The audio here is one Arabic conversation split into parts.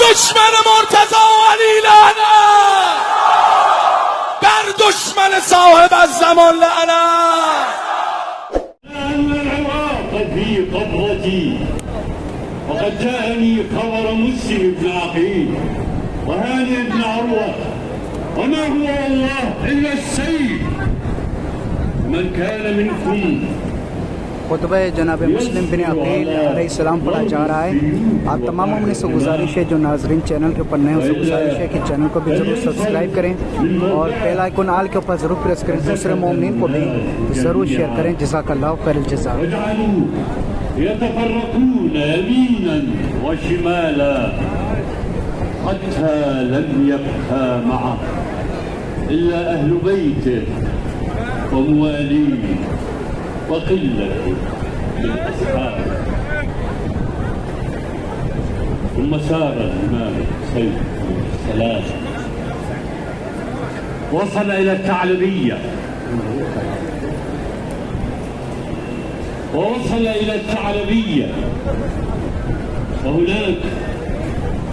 دشمن مرتضی و علی لعنت، بر دشمن صاحب الزمان لعنت. أن العراق في قبضتي، وقد جاءني خبر مسلم بن عقيل وهاني بن عروة، وما هو والله إلا السيف. من كان منكم खुतबा जनाब मुस्लिम बिन अकील अलैहिस्सलाम पढ़ा जा रहा है। आप तमाम उम्मीद से गुजारिश है जो नाजरीन चैनल के ऊपर नए उनसे गुजारिश है कि चैनल को भी ज़रूर सब्सक्राइब करें और बेल आइकन आल के ऊपर ज़रूर प्रेस करें। दूसरे मोमिन को भी ज़रूर शेयर करें। जज़ाकल्लाहु खैरल जज़ा। يتفرقون يمينا وشمالا حتى لم يبقى معه إلا أهل بيته ومواليه وقلة من أصحابه. ثم سار الإمام الحسين عليه السلام، وصل إلى الثعلبية، وهناك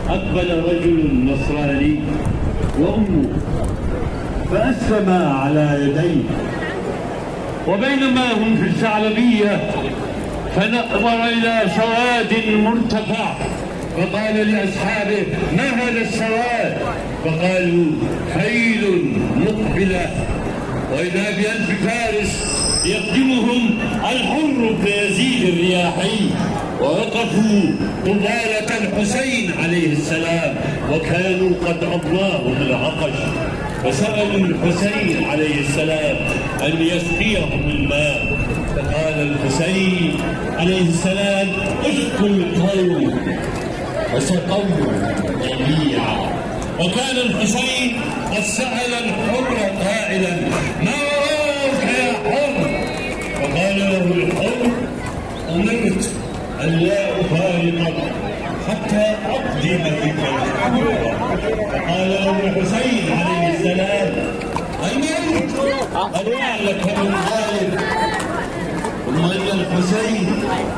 أقبل رجل نصراني وأمه فأسلما على يديه. وبينما هم في الثعلبية فنظر إلى سواد مرتفع فقال لأصحابه: ما هذا السواد؟ فقالوا: خيل مقبلة، وإذا بألف فارس يقدمهم الحر بن يزيد الرياحي. ووقفوا قبالة الحسين عليه السلام وكانوا قد أضلاهم العطش، فسألوا الحسين عليه السلام أن يسقيهم الماء. فقال الحسين عليه السلام: اسقوا القوم، فسقوا جميعا. وكان الحسين قد سأل الحر قائلا: ما وراءك يا حر؟ فقال له الحر: أمرت أن لا أفارقك حتى أقضي بك الحرة. فقال له الحسين عليه السلام: الموت أروع لك من ذلك. ثم إن الحسين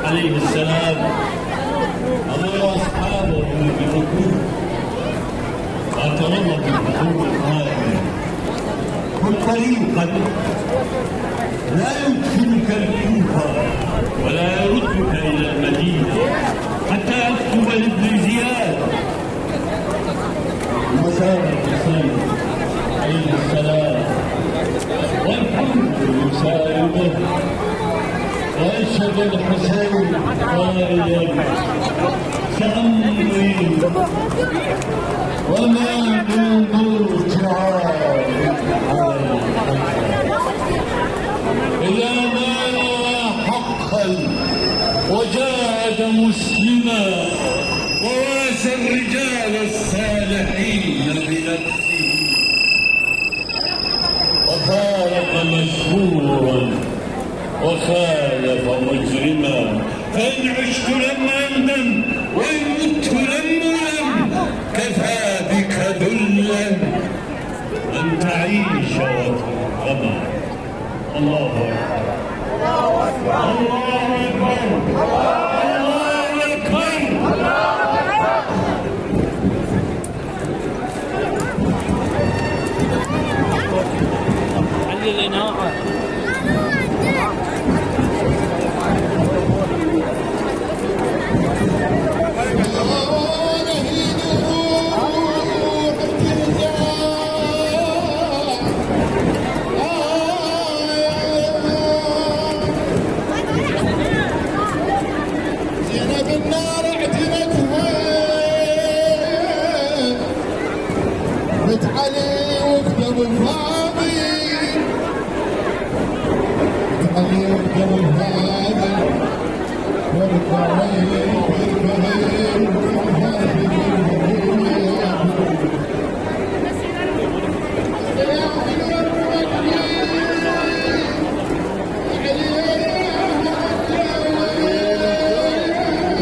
عليه السلام أمر أصحابه بالركوع، فاعترضوا بالركوع القائم: كن طريقا لا يدخلك الكوفة ولا يردك إلى المدينة حتى أكتب لابن زياد. وسار الحسين عليه السلام والحمد يساعده، وأنشد الحسين قائلا: سأمضي وما من ارتعاد إذا نال حقا وجاهد مسلما وواسى الرجال الصالحين بنفسه وفارق مشهورا وخالف مجرما. فإن عشت لم أندم وإن مت لم ألم، كفى بك ذلا أن تعيش وترغما. الله أكبر، الله أكبر، الله أكبر، الله أكبر. علي الإناءة.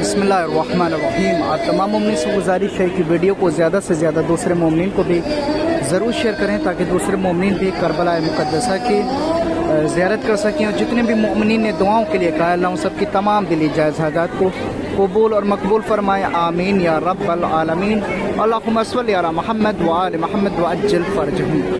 बिस्मिल्लाहिर्रहमानिर्रहीम। आप तमाम मोमिन से गुजारिश है कि वीडियो को ज़्यादा से ज़्यादा दूसरे मोमिन को भी ज़रूर शेयर करें ताकि दूसरे मोमिन भी करबला मुक़द्दसा की ज़ियारत कर सकें। और जितने भी मोमिन ने दुआओं के लिए कहा, अल्लाह सबकी तमाम दिली जायज़ हाजात को कबूल और मकबूल फरमाए, आमीन या रब्बल आलमीन। अल्लाहुम्मा सल्लि अला मुहम्मद व आलि मुहम्मद व अज्जिल फरजहम।